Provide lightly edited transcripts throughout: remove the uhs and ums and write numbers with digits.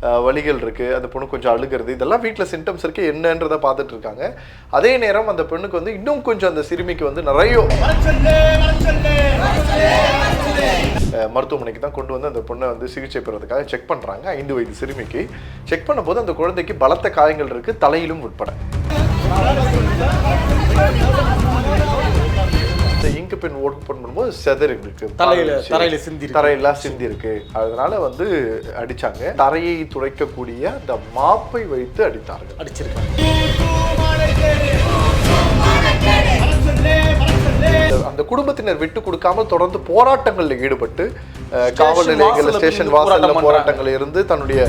வலிகள் இருக்குது, அந்த பொண்ணு கொஞ்சம் அழுகிறது, இதெல்லாம் வீட்டில் சிம்டம்ஸ் இருக்குது என்னன்றதை பார்த்துட்டு இருக்காங்க. அதே நேரம் அந்த பெண்ணுக்கு வந்து இன்னும் கொஞ்சம் அந்த சிறுமிக்கு வந்து நிறைய மருத்துவமனைக்கு தான் கொண்டு வந்து அந்த பொண்ணை வந்து சிகிச்சை பெறுவதற்காக செக் பண்ணுறாங்க. 5 வயது சிறுமிக்கு செக் பண்ணும்போது அந்த குழந்தைக்கு பலத்த காயங்கள் இருக்குது, தலையிலும் உட்பட. இங்கு பெண் ஓப்பன் பண்ணும்போது செதறி இருக்கு, தரையெல்லாம் சிந்தி இருக்கு. அதனால வந்து அடிச்சாங்க. தரையை துடைக்கக்கூடிய அந்த மாப்பை வைத்து அடித்தார்கள், அடிச்சிருக்காங்க. அந்த குடும்பத்தினர் விட்டு கொடுக்காமல் தொடர்ந்து போராட்டங்களில் ஈடுபட்டு காவல் நிலையங்கள், ஸ்டேஷன் வாசல்ல போராட்டங்கள் இருந்து தன்னுடைய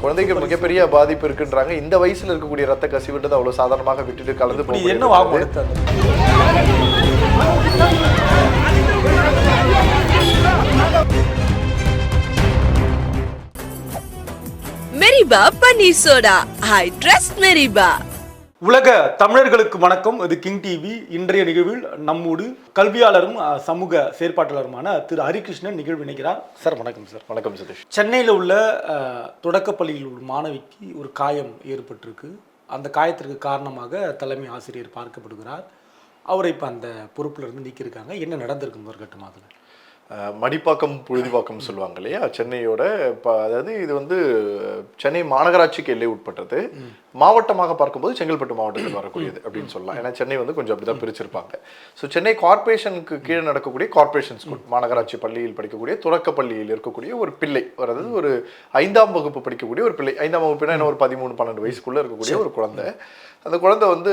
குழந்தைக்கு மிகப்பெரிய பாதிப்பு இருக்குன்றாங்க. இந்த வயசுல இருக்கக்கூடிய ரத்த கசிவுன்றது அவ்வளவு சாதாரணமாக விட்டுட்டு கலந்து போக மெரிபா பன்னீர் சோடா. I trust மெரிபா. உலக தமிழர்களுக்கு வணக்கம். இது கிங் டிவி. இன்றைய நிகழ்வில் நம்மோடு கல்வியாளரும் சமூக செயற்பாட்டாளருமான திரு ஹரிகிருஷ்ணன் நிகழ்வு இணைக்கிறார். சார் வணக்கம். சார் வணக்கம் சதீஷ். சென்னையில் உள்ள தொடக்கப்பள்ளியில் உள்ள மாணவிக்கு ஒரு காயம் ஏற்பட்டிருக்கு. அந்த காயத்திற்கு காரணமாக தலைமை ஆசிரியர் பார்க்கப்படுகிறார். அவரை இப்போ அந்த பொறுப்பில் இருந்து நீக்கியிருக்காங்க. என்ன நடந்திருக்கு முதல் கட்டமாக? அதில் மடிப்பாக்கம் புழுதிவாக்கம் சொல்லுவாங்க இல்லையா, சென்னையோட அதாவது இது வந்து சென்னை மாநகராட்சிக்கு எல்லை உட்பட்டது. மாவட்டமாக பார்க்கும்போது செங்கல்பட்டு மாவட்டத்தில் வரக்கூடியது அப்படின்னு சொல்லலாம். ஏன்னா சென்னை வந்து கொஞ்சம் அப்படிதான் பிரிச்சிருப்பாங்க. ஸோ சென்னை கார்பரேஷனுக்கு கீழே நடக்கக்கூடிய கார்பரேஷன் ஸ்கூல், மாநகராட்சி பள்ளியில் படிக்கக்கூடிய தொடக்க பள்ளியில் இருக்கக்கூடிய ஒரு பிள்ளை, அதாவது ஒரு 5ஆம் வகுப்பு படிக்கக்கூடிய ஒரு பிள்ளை. 5ஆம் வகுப்புனா என்ன, ஒரு 13-12 வயசுக்குள்ள இருக்கக்கூடிய ஒரு குழந்தை. அந்த குழந்தை வந்து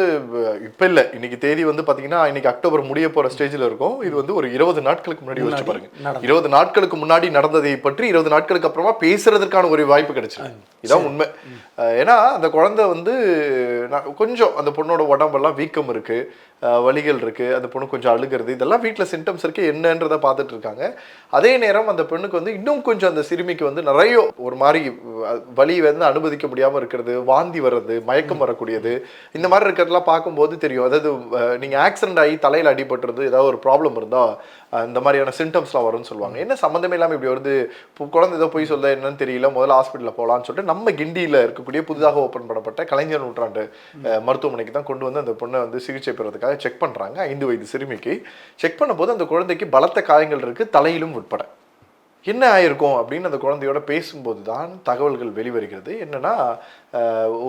இப்போ இல்லை, இன்னைக்கு தேதி வந்து பார்த்தீங்கன்னா இன்னைக்கு அக்டோபர் முடிய போகிற ஸ்டேஜில் இருக்கும். இது வந்து ஒரு 20 நாட்களுக்கு முன்னாடி யோசிச்சு பாருங்க. 20 நாட்களுக்கு முன்னாடி நடந்ததை பற்றி 20 நாட்களுக்கு அப்புறமா பேசுறதுக்கான ஒரு வாய்ப்பு கிடைச்சிருக்கு. இதான் உண்மை. ஏன்னா அந்த குழந்தை வந்து கொஞ்சம் அந்த பொண்ணோட உடம்பெல்லாம் வீக்கம் இருக்கு, வலிகள் இருக்கு, அந்த பொண்ணு கொஞ்சம் அழுகிறது, இதெல்லாம் வீட்டில் சிம்டம்ஸ் இருக்கு என்னன்றதை பார்த்துட்டு இருக்காங்க. அதே நேரம் அந்த பெண்ணுக்கு வந்து இன்னும் கொஞ்சம் அந்த சிறுமிக்கு வந்து நிறைய ஒரு மாதிரி வலி வந்து அனுமதிக்க முடியாமல் இருக்கிறது, வாந்தி வர்றது, மயக்கம் வரக்கூடியது, இந்த மாதிரி இருக்கிறதெல்லாம் பார்க்கும்போது தெரியும். அதாவது நீங்கள் ஆக்சிடென்ட் ஆகி தலையில் அடிபட்டுறது, ஏதாவது ஒரு ப்ராப்ளம் இருந்தால் இந்த மாதிரியான சிம்டம்ஸ்லாம் வரும்னு சொல்லுவாங்க. என்ன சம்மந்தமே இல்லாமல் இப்படி வருது, குழந்தை ஏதோ போய் சொல்ல என்னன்னு தெரியல, முதல்ல ஹாஸ்பிட்டலில் போகலான்னு சொல்லிட்டு நம்ம கிண்டியில் இருக்கக்கூடிய புதிதாக ஓப்பன் பண்ணப்பட்ட கலைஞர் நூற்றாண்டு மருத்துவமனைக்கு தான் கொண்டு வந்து அந்த பொண்ணை வந்து சிகிச்சை பெறுவதற்காக செக் பண்ணுறாங்க. 5 வயது சிறுமிக்கு செக் பண்ணும்போது அந்த குழந்தைக்கு பலத்த காயங்கள் இருக்குது, தலையிலும் உட்பட. என்ன ஆயிருக்கும் அப்படின்னு அந்த குழந்தையோட பேசும்போது தான் தகவல்கள் வெளிவருகிறது. என்னன்னா,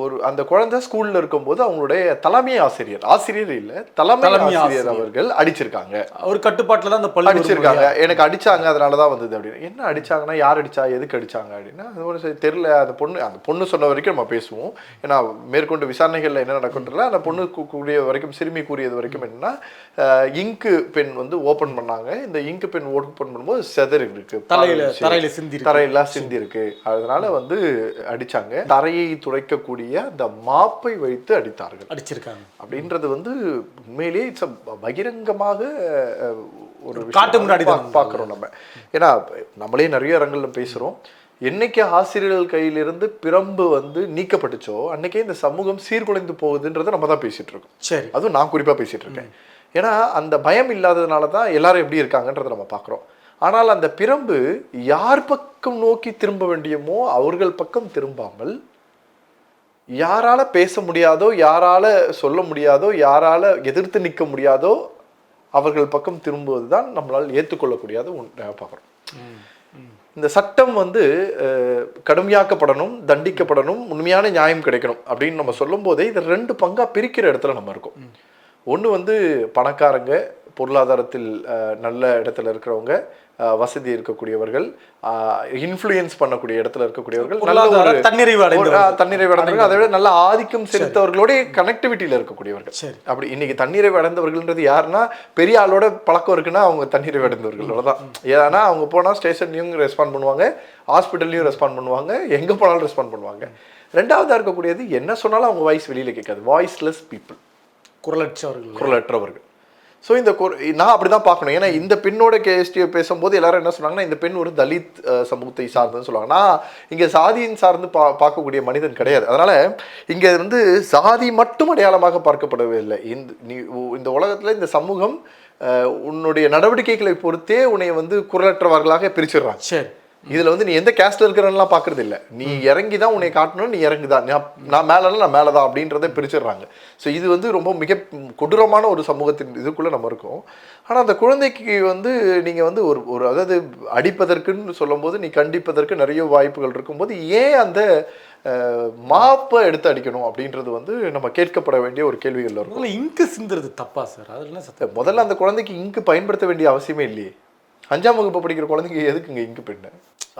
ஒரு அந்த குழந்தை ஸ்கூல்ல இருக்கும்போது அவங்களுடைய தலைமை ஆசிரியர் இல்லை, தலைமை ஆசிரியர் அவர்கள் அடிச்சிருக்காங்க. ஒரு கட்டுப்பாட்டில் தான் அந்த பள்ளி அடிச்சிருக்காங்க. எனக்கு அடிச்சாங்க, அதனாலதான் வந்தது அப்படின்னு. என்ன அடிச்சாங்கன்னா, யார் அடிச்சா, எதுக்கு அடிச்சாங்க அப்படின்னா அது தெரியல. அந்த பொண்ணு சொன்ன வரைக்கும் நம்ம பேசுவோம். ஏன்னா மேற்கொண்டு விசாரணைகள்ல என்ன நடக்கும்ல, அந்த பொண்ணு கூடிய வரைக்கும், சிறுமி கூறியது வரைக்கும் என்னன்னா, இங்கு பெண் வந்து ஓபன் பண்ணாங்க. இந்த இங்கு பெண் ஓபன் பண்ணும்போது செதறி இருக்கு, தரையெல்லாம் சிந்தி இருக்கு. அதனால வந்து அடிச்சாங்க. தரையை துடைக்கக்கூடிய அந்த மாப்பை வைத்து அடிச்சிருக்காங்க அப்படின்றது வந்து உண்மையிலேயே பகிரங்கமாக ஒரு காட்டு முன்னாடி பார்க்கிறோம் நம்ம. ஏன்னா நம்மளே நிறைய இடங்கள்ல பேசுறோம். என்னைக்கு ஆசிரியர்கள் கையிலிருந்து பிரம்பு வந்து நீக்கப்பட்டுச்சோ அன்னைக்கே இந்த சமூகம் சீர்குலைந்து போகுதுன்றதை நம்ம தான் பேசிட்டு இருக்கோம். சரி, அதுவும் நான் குறிப்பா பேசிட்டு இருக்கேன். ஏன்னா அந்த பயம் இல்லாததுனால தான் எல்லாரும் எப்படி இருக்காங்கன்றதை நம்ம பார்க்குறோம். ஆனால் அந்த பிரம்பு யார் பக்கம் நோக்கி திரும்ப வேண்டியமோ அவர்கள் பக்கம் திரும்பாமல், யாரால பேச முடியாதோ, யாரால சொல்ல முடியாதோ, யாரால எதிர்த்து நிற்க முடியாதோ அவர்கள் பக்கம் திரும்புவது தான் நம்மளால் ஏற்றுக்கொள்ளக்கூடியத பார்க்குறோம். இந்த சட்டம் வந்து கடுமையாக்கப்படணும், தண்டிக்கப்படணும், உண்மையான நியாயம் கிடைக்கணும் அப்படின்னு நம்ம சொல்லும் போதே இதை 2 பங்கா பிரிக்கிற இடத்துல நம்ம இருக்கோம். ஒன்று வந்து பணக்காரங்க, பொருளாதாரத்தில் நல்ல இடத்துல இருக்கிறவங்க, வசதி இருக்கக்கூடியவர்கள், இன்ஃப்ளூயன்ஸ் பண்ணக்கூடிய இடத்துல இருக்கக்கூடியவர்கள், தன்னிறைவு அடைந்தவர்கள், அதை விட நல்ல ஆதிக்கம் செலுத்தவர்களோட கனெக்டிவிட்டியில இருக்கக்கூடியவர்கள். அப்படி இன்னைக்கு தன்னிறைவு அடைந்தவர்கள்ன்றது யாருன்னா, பெரிய ஆளோட பழக்கம் இருக்குன்னா அவங்க தன்னிறைவு அடைந்தவர்களோட தான். ஏன்னா அவங்க போனால் ஸ்டேஷன்லையும் ரெஸ்பாண்ட் பண்ணுவாங்க, ஹாஸ்பிட்டல்லையும் ரெஸ்பாண்ட் பண்ணுவாங்க, எங்கே போனாலும் ரெஸ்பாண்ட் பண்ணுவாங்க. 2வதா இருக்கக்கூடியது என்ன சொன்னாலும் அவங்க வாய்ஸ் வெளியில கேட்காது, வாய்ஸ்லெஸ் பீப்புள், குரலற்றவர்கள். ஸோ இந்த நான் அப்படி தான் பார்க்கணும். ஏன்னா இந்த பெண்ணோட கேஸ்டியை பேசும்போது எல்லாரும் என்ன சொன்னாங்கன்னா, இந்த பெண் ஒரு தலித் சமூகத்தை சார்ந்துன்னு சொல்லுவாங்க. நான் இங்கே சாதியின் சார்ந்து பார்க்கக்கூடிய மனிதன் கிடையாது. அதனால் இங்கே வந்து சாதி மட்டும் அடையாளமாக பார்க்கப்படவே இல்லை. இந்த உலகத்தில் இந்த சமூகம் உன்னுடைய நடவடிக்கைகளை பொறுத்தே உன்னை வந்து குரலற்றவர்களாக பிரிச்சிடுறாங்க. சரி, இதுல வந்து நீ எந்த கேஸ்ட்ல இருக்கிறன்னுலாம் பாக்குறது இல்ல, நீ இறங்கி தான் உன்னை காட்டணும், நீ இறங்குதான், நான் மேலதான் நான் மேலதான் அப்படின்றத பிரிச்சிடுறாங்க. ஸோ இது வந்து ரொம்ப மிக கொடூரமான ஒரு சமூகத்தின் இதுக்குள்ள நம்ம இருக்கோம். ஆனா அந்த குழந்தைக்கு வந்து நீங்க வந்து ஒரு அதாவது அடிப்பதற்குன்னு சொல்லும் போது நீ கண்டிப்பதற்கு நிறைய வாய்ப்புகள் இருக்கும்போது ஏன் அந்த மாப்பை எடுத்து அடிக்கணும் அப்படின்றது வந்து நம்ம கேட்கப்பட வேண்டிய ஒரு கேள்விகள் இருக்கும். இங்கு சிந்துறது தப்பா சார்? அதெல்லாம் சத்தம். முதல்ல அந்த குழந்தைக்கு இங்கு பயன்படுத்த வேண்டிய அவசியமே இல்லையே. 5ஆம் வகுப்பு படிக்கிற குழந்தைங்க எதுக்குங்க இங்கு பெண்ணு?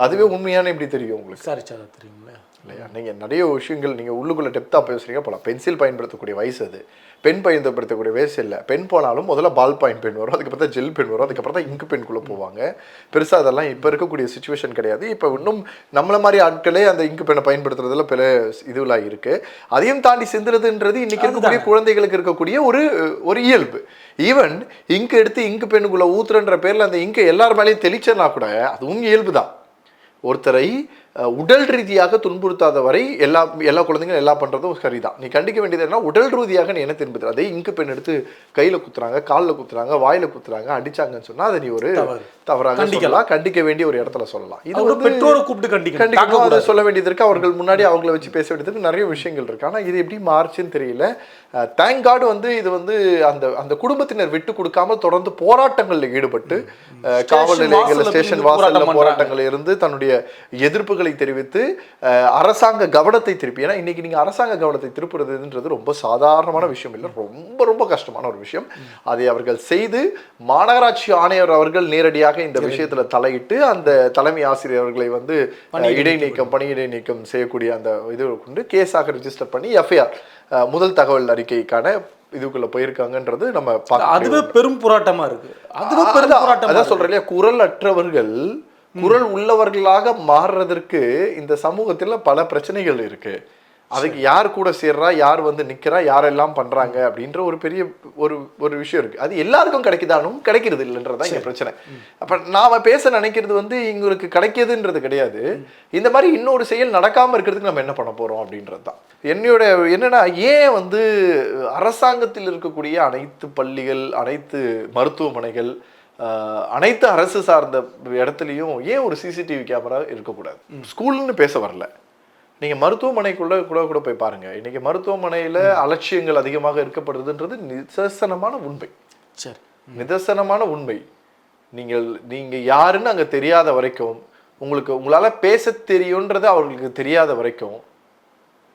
அதுவே உண்மையான எப்படி தெரியும் உங்களுக்கு? விசாரிச்சாதான் தெரியுங்களா இல்லையா? நீங்கள் நிறைய விஷயங்கள் நீங்கள் உள்ளுக்குள்ளே டெப்த்தாக பேசுகிறீங்க போகலாம். பென்சில் பயன்படுத்தக்கூடிய வயசு அது, பென் பயன்படுத்தக்கூடிய வயசு இல்லை. பென் போனாலும் முதல்ல பால் பாயிண்ட் பென் வரும், அதுக்கப்புறம் தான் ஜெல் பென் வரும், அதுக்கப்புறம் தான் இங்கு பென்குள்ளே போவாங்க. பெருசாக அதெல்லாம் இப்போ இருக்கக்கூடிய சுச்சுவேஷன் கிடையாது. இப்போ இன்னும் நம்மளை மாதிரி ஆட்களே அந்த இங்கு பெண்ணை பயன்படுத்துறதுல பல இதுவெல்லாம் இருக்குது. அதையும் தாண்டி சிந்துறதுன்றது இன்றைக்கி இருக்கக்கூடிய குழந்தைகளுக்கு இருக்கக்கூடிய ஒரு இயல்பு. ஈவன் இங்கு எடுத்து இங்கு பெண்ணுக்குள்ளே ஊத்துறன்ற பேரில் அந்த இங்கு எல்லார் மேலேயும் தெளிச்சனா கூட அதுவும் இயல்பு தான். ஒருத்தரை உடல் ரீதியாக துன்புறுத்தாத வரை எல்லா குழந்தைங்களும் எல்லாம் பண்ணுறதும் சரிதான். நீ கண்டிக்க வேண்டியது என்ன, உடல் ரீதியாக நீ என்ன திரும்புற? அதே இங்கு பெண் எடுத்து கையில் குத்துறாங்க, காலில் குத்துறாங்க, வாயில் குத்துறாங்க, அடிச்சாங்கன்னு சொன்னால் அதை நீ ஒரு தவறாக சொல்லலாம், கண்டிக்க வேண்டிய ஒரு இடத்துல சொல்லலாம். இது ஒரு பெற்றோரை கூப்பிட்டு கண்டிப்பாக அதை சொல்ல வேண்டியது இருக்கு. அவர்கள் முன்னாடி அவங்கள வச்சு பேச வேண்டியதுக்கு நிறைய விஷயங்கள் இருக்கு. ஆனால் இது எப்படி மாறுச்சுன்னு தெரியல. தேங்க் காட் வந்து இது வந்து அந்த குடும்பத்தினர் விட்டு கொடுக்காமல் தொடர்ந்து போராட்டங்களில் ஈடுபட்டு காவல் நிலையங்கள், ஸ்டேஷன் வாசல்ல போராட்டங்கள் இருந்து தன்னுடைய எதிர்ப்புகளை தெரிவித்து அரசாங்க கவனத்தை திருப்பி, ஏன்னா இன்னைக்கு நீங்க அரசாங்க கவனத்தை திருப்புறதுன்றது ரொம்ப சாதாரணமான விஷயம் இல்லை, ரொம்ப ரொம்ப கஷ்டமான ஒரு விஷயம். அதை அவர்கள் செய்து மாநகராட்சி ஆணையர் அவர்கள் நேரடியாக இந்த விஷயத்துல தலையிட்டு அந்த தலைமை ஆசிரியர்களை வந்து பணியிடை நீக்கம் செய்யக்கூடிய அந்த இது கொண்டு கேஸாக ரிஜிஸ்டர் பண்ணி எஃப்ஐஆர் முதல் தகவல் அறிக்கைக்கான இதுக்குள்ள போயிருக்காங்கன்றது நம்ம அதுவே பெரும் போராட்டமா இருக்கு. அதான் சொல்றேன் இல்லையா, குரல் அற்றவர்கள் குரல் உள்ளவர்களாக மாறுறதற்கு இந்த சமூகத்துல பல பிரச்சனைகள் இருக்கு. அதுக்கு யார் கூட சேர்றா, யார் வந்து நிக்கிறா, யாரெல்லாம் பண்றாங்க அப்படின்ற ஒரு பெரிய ஒரு விஷயம் இருக்கு. அது எல்லாருக்கும் கிடைக்குதானும் கிடைக்கிறது இல்லைன்றதான் இங்க பிரச்சனை. அப்ப நாம பேச நினைக்கிறது வந்து இங்களுக்கு கிடைக்கிதுன்றது கிடையாது, இந்த மாதிரி இன்னொரு செயல் நடக்காம இருக்கிறதுக்கு நம்ம என்ன பண்ண போறோம் அப்படின்றது தான் என்னோட என்னன்னா. ஏன் வந்து அரசாங்கத்தில் இருக்கக்கூடிய அனைத்து பள்ளிகள், அனைத்து மருத்துவமனைகள், அனைத்து அரசு சார்ந்த இடத்துலையும் ஏன் ஒரு சிசிடிவி கேமரா இருக்கக்கூடாது? ஸ்கூல்னு பேச வரல, நீங்க மருத்துவமனைக்குள்ள கூட போய் பாருங்க. இன்னைக்கு மருத்துவமனையில அலட்சியங்கள் அதிகமாக இருக்கப்படுதுன்றது நிதர்சனமான உண்மை. சரி, நிதர்சனமான உண்மை. நீங்க யாருன்னு அங்க தெரியாத வரைக்கும், உங்களால பேச தெரியும்ன்றது அவர்களுக்கு தெரியாத வரைக்கும்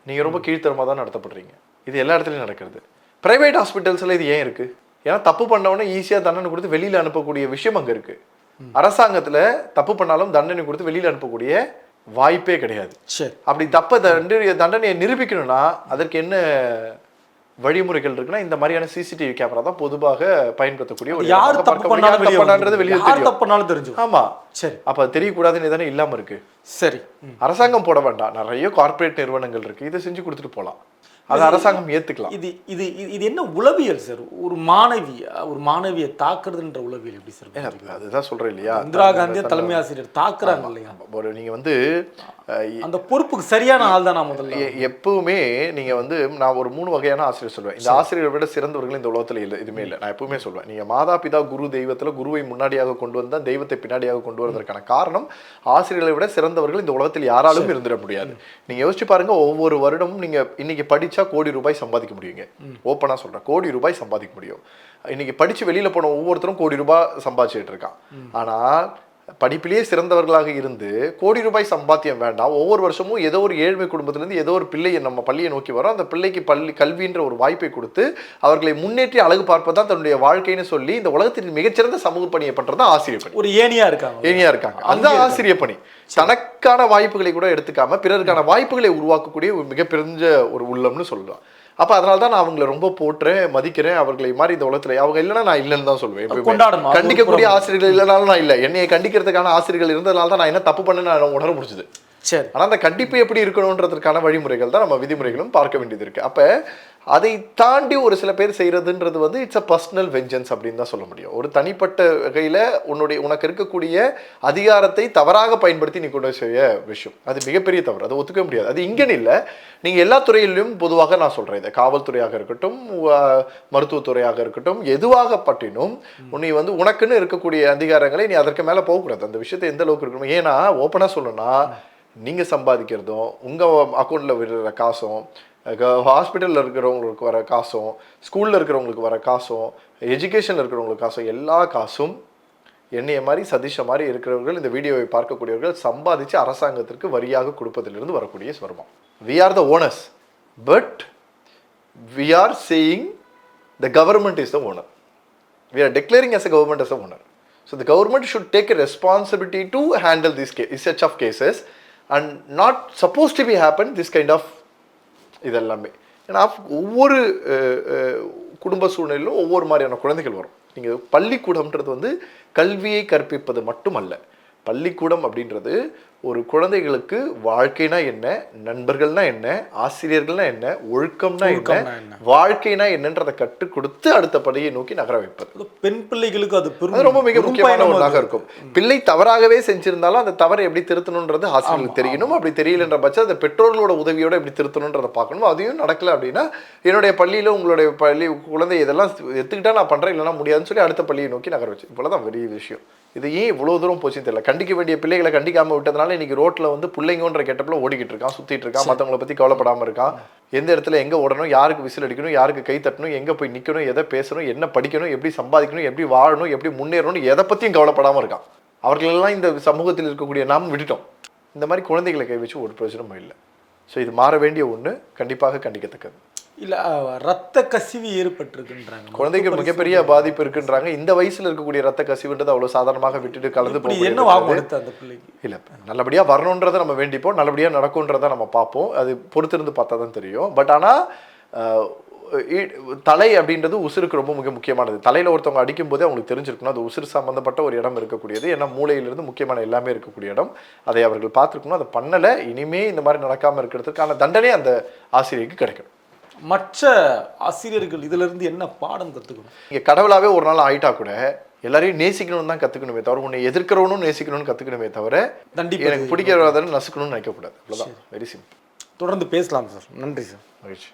நீங்க ரொம்ப கீழ்த்தரமா தான் நடத்தப்படுறீங்க. இது எல்லா இடத்துலயும் நடக்கிறது. பிரைவேட் ஹாஸ்பிட்டல்ஸ்ல இது ஏன் இருக்கு? ஏன்னா தப்பு பண்ணவொடனே ஈஸியா தண்டனை கொடுத்து வெளியில அனுப்பக்கூடிய விஷயம் அங்க இருக்கு. அரசாங்கத்துல தப்பு பண்ணாலும் தண்டனை கொடுத்து வெளியில அனுப்பக்கூடிய வாய்ப்பே கிடையாது. அப்படி தண்டனையை நிரூபிக்கணும்னா அதற்கு என்ன வழிமுறைகள் இருக்குன்னா, இந்த மாதிரியான சிசிடிவி கேமரா தான் பொதுவாக பயன்படுத்தக்கூடிய ஒரு தெரிஞ்சு. ஆமா, சரி, அப்ப தெரியக்கூடாதுன்னு தானே இல்லாம இருக்கு. சரி, அரசாங்கம் போட வேண்டாம், நிறைய கார்பரேட் நிறுவனங்கள் இருக்கு, இதை செஞ்சு கொடுத்துட்டு போலாம், அது அரசாங்கம் ஏத்துக்கலாம். இது இது இது என்ன உளவியல் சார்? ஒரு மாணவியை தாக்குறதுன்ற உளவியல் எப்படி சார்? அதுதான் சொல்றேன் இல்லையா, இந்திரா காந்தி தலைமை ஆசிரியர் தாக்குறாங்க இல்லையா? நீங்க வந்து அந்த பொறுப்புக்கு சரியான ஆள் தான். நான் முதல்ல எப்பவுமே நீங்க வந்து நான் ஒரு 3 வகையான ஆசிரியர் சொல்லுவேன். இந்த ஆசிரியரை விட சிறந்தவர்கள் இந்த உலகத்துல இல்லை, எதுவுமே இல்லை. நான் எப்பவுமே சொல்லுவேன், நீங்க மாதா பிதா குரு தெய்வத்துல குருவை முன்னாடியாக கொண்டு வந்தா தெய்வத்தை பின்னாடியாக கொண்டு வருவதற்கான காரணம், ஆசிரியர்களை விட சிறந்தவர்கள் இந்த உலகத்தில் யாராலும் இருந்துட முடியாது. நீங்க யோசிச்சு பாருங்க, ஒவ்வொரு வருடமும் நீங்க இன்னைக்கு படிச்சா கோடி ரூபாய் சம்பாதிக்க முடியுங்க. ஓப்பனா சொல்றேன், கோடி ரூபாய் சம்பாதிக்க முடியும். இன்னைக்கு படிச்சு வெளியில போன ஒவ்வொருத்தரும் கோடி ரூபாய் சம்பாதிச்சுட்டு இருக்கான். ஆனா படிப்பிலேயே சிறந்தவர்களாக இருந்து கோடி ரூபாய் சம்பாத்தியம் வேண்டாம், ஒவ்வொரு வருஷமும் ஏதோ ஒரு ஏழ்மை குடும்பத்திலிருந்து ஏதோ ஒரு பிள்ளையை நம்ம பள்ளியை நோக்கி வரோம், அந்த பிள்ளைக்கு கல்வின்ற ஒரு வாய்ப்பை கொடுத்து அவர்களை முன்னேற்றி அழகு பார்ப்பதான் தன்னுடைய வாழ்க்கைன்னு சொல்லி இந்த உலகத்தின் மிகச்சிறந்த சமூக பணியை பண்றதுதான் ஆசிரியர் பணி. ஒரு ஏனியா இருக்காங்க. அதுதான் ஆசிரியர் பணி. தனக்கான வாய்ப்புகளை கூட எடுத்துக்காம பிறருக்கான வாய்ப்புகளை உருவாக்கக்கூடிய ஒரு மிகப்பெரிய ஒரு உள்ளம்னு சொல்லலாம். அப்ப அதனாலதான் நான் அவங்களை ரொம்ப போட்டுறேன், மதிக்கிறேன். அவர்களை மாதிரி இந்த உலகத்துல அவங்க இல்லைன்னா நான் இல்லைன்னு தான் சொல்லுவேன். கண்டிக்கக்கூடிய ஆசிரியர்கள் இல்லைனாலும் நான் இல்லை, என்னையை கண்டிக்கிறதுக்கான ஆசிரியர்கள் இருந்ததுனால தான் நான் என்ன தப்பு பண்ணு நான் உணர முடிச்சுது. சரி. ஆனா அந்த கண்டிப்பு எப்படி இருக்கணும்ன்றதுக்கான வழிமுறைகள் தான் நம்ம விதிமுறைகளும் பார்க்க வேண்டியது இருக்கு. அப்ப அதை தாண்டி ஒரு சில பேர் செய்யறதுன்றது வந்து இட்ஸ் அ பர்சனல் வெஞ்சன்ஸ் அப்படின்னு தான் சொல்ல முடியும். ஒரு தனிப்பட்ட வகையில உனக்கு இருக்கக்கூடிய அதிகாரத்தை தவறாக பயன்படுத்தி நீ கொண்டு செய்ய விஷயம், அது மிகப்பெரிய தவறு, அதை ஒத்துக்க முடியாது. அது இங்கன்னு இல்லை, நீங்க எல்லா துறையிலும் பொதுவாக நான் சொல்றேன், இதை காவல்துறையாக இருக்கட்டும், மருத்துவத்துறையாக இருக்கட்டும், எதுவாக பட்டினும் நீ வந்து உனக்குன்னு இருக்கக்கூடிய அதிகாரங்களை நீ அதற்கு மேல போகக்கூடாது. அந்த விஷயத்தை எந்த அளவுக்கு இருக்கணும். ஏன்னா ஓப்பனா சொல்லணும்னா நீங்க சம்பாதிக்கிறதும் உங்க அக்கௌண்ட்ல விடுற காசும், ஹாஸ்பிட்டலில் இருக்கிறவங்களுக்கு வர காசும், ஸ்கூலில் இருக்கிறவங்களுக்கு வர காசும், எஜுகேஷனில் இருக்கிறவங்களுக்கு காசும், எல்லா காசும் என்னைய மாதிரி சதீஷ மாதிரி இருக்கிறவர்கள், இந்த வீடியோவை பார்க்கக்கூடியவர்கள் சம்பாதிச்சு அரசாங்கத்திற்கு வரியாக கொடுப்பதிலிருந்து வரக்கூடிய வருமானம். We are the owners, but we are saying the government is the owner. We are declaring as a government as a owner. So the government should take a responsibility to handle this such of cases and not supposed to be happen this kind of இதெல்லாமே. ஏன்னா ஒவ்வொரு குடும்ப சூழ்நிலையிலும் ஒவ்வொரு மாதிரியான குழந்தைகள் வரும். நீங்கள் பள்ளிக்கூடம்ன்றது வந்து கல்வியை கற்பிப்பது மட்டுமல்ல. பள்ளிக்கூடம் அப்படின்றது ஒரு குழந்தைகளுக்கு வாழ்க்கைனா என்ன, நண்பர்கள்னா என்ன, ஆசிரியர்கள்னா என்ன, ஒழுக்கம்னா என்ன, வாழ்க்கைனா என்னன்றதை கற்றுக் கொடுத்து அடுத்த படியை நோக்கி நகர வைப்பது. பெண் பிள்ளைகளுக்கு அது ரொம்ப மிக முக்கியமான ஒன்றாக இருக்கும். பிள்ளை தவறாகவே செஞ்சிருந்தாலும் அந்த தவறை எப்படி திருத்தணுன்றது ஆசிரியர்களுக்கு தெரியணும். அப்படி தெரியலன்ற பட்சம் அந்த பெற்றோர்களோட உதவியோட எப்படி திருத்தணுன்றதை பார்க்கணும். அதையும் நடக்கல அப்படின்னா என்னுடைய பள்ளியில உங்களுடைய பள்ளி குழந்தை இதெல்லாம் எடுத்துக்கிட்டா நான் பண்றேன், இல்லைன்னா முடியாதுன்னு சொல்லி அடுத்த பள்ளியை நோக்கி நகர வச்சு. இவ்வளவுதான் பெரிய விஷயம். இது ஏன் இவ்வளவு தூரம் போச்சுன்னு தெரியல. கண்டிக்க வேண்டிய பிள்ளைகளை கண்டிக்காம விட்டதுனால இன்னைக்கு ரோட்ல வந்து பிள்ளைங்கன்ற கெட்டப்பில் ஓடிக்கிட்டு இருக்கான், சுத்திட்டு இருக்கான், மற்றவங்களை பத்தி கவலைப்படாம இருக்கான். எந்த இடத்துல எங்க ஓடணும், யாருக்கு விசில் அடிக்கணும், யாருக்கு கை தட்டணும், எங்க போய் நிக்கணும், எதை பேசணும், என்ன படிக்கணும், எப்படி சம்பாதிக்கணும், எப்படி வாழணும், எப்படி முன்னேறணும், எதை பத்தியும் கவலைப்படாம இருக்கான். அவர்களெல்லாம் இந்த சமூகத்தில் இருக்கக்கூடிய நாம் விட்டுட்டோம். இந்த மாதிரி குழந்தைகளை கை வச்சு ஒரு பிரயோஜனமும் இல்லை. ஸோ இது மாற வேண்டிய ஒன்று, கண்டிப்பாக கண்டிக்கத்தக்கது. இல்லை, ரத்த கசிவு ஏற்பட்டிருக்குன்றாங்க, குழந்தைக்கு மிகப்பெரிய பாதிப்பு இருக்குன்றாங்க. இந்த வயசுல இருக்கக்கூடிய ரத்த கசிவுன்றது அவ்வளோ சாதாரணமாக விட்டுட்டு கலந்து போக என்ன ஆகும் அந்த பிள்ளைக்கு? இல்லை, நல்லபடியாக வரணுன்றதை நம்ம வேண்டிப்போம், நல்லபடியாக நடக்கும்ன்றதை நம்ம பார்ப்போம். அது பொறுத்திருந்து பார்த்தா தான் தெரியும். பட் ஆனால் தலை அப்படின்றது உசுருக்கு ரொம்ப மிக முக்கியமானது. தலையில் ஒருத்தவங்க அடிக்கும் போதே அவங்களுக்கு தெரிஞ்சிருக்கணும் அது உசுறு சம்மந்தப்பட்ட ஒரு இடம் இருக்கக்கூடியது. ஏன்னா மூளையிலிருந்து முக்கியமான எல்லாமே இருக்கக்கூடிய இடம். அதை அவர்கள் பார்த்துருக்கணும். அதை பண்ணலை. இனிமே இந்த மாதிரி நடக்காமல் இருக்கிறதுக்கான தண்டனை அந்த ஆசிரியருக்கு கிடைக்கணும். மற்ற ஆசிரியர்கள் இதுல இருந்து என்ன பாடம் கத்துக்கணும்? நீங்க கடவுளாவே ஒரு நாள் ஆயிட்டா கூட எல்லாரையும் நேசிக்கணும்னு தான் கத்துக்கணுமே தவிர, உன்னை எதிர்க்கிறவனும் நேசிக்கணும்னு கத்துக்கணுமே தவிர, எனக்கு பிடிக்கிறவரை நசுக்கணும்னு நினைக்கக்கூடாது. அவ்வளோதான், வெரி சிம்பிள். தொடர்ந்து பேசலாம் சார். நன்றி சார். மகிழ்ச்சி.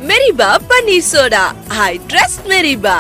Meriba Paneer Soda. I trust Meriba.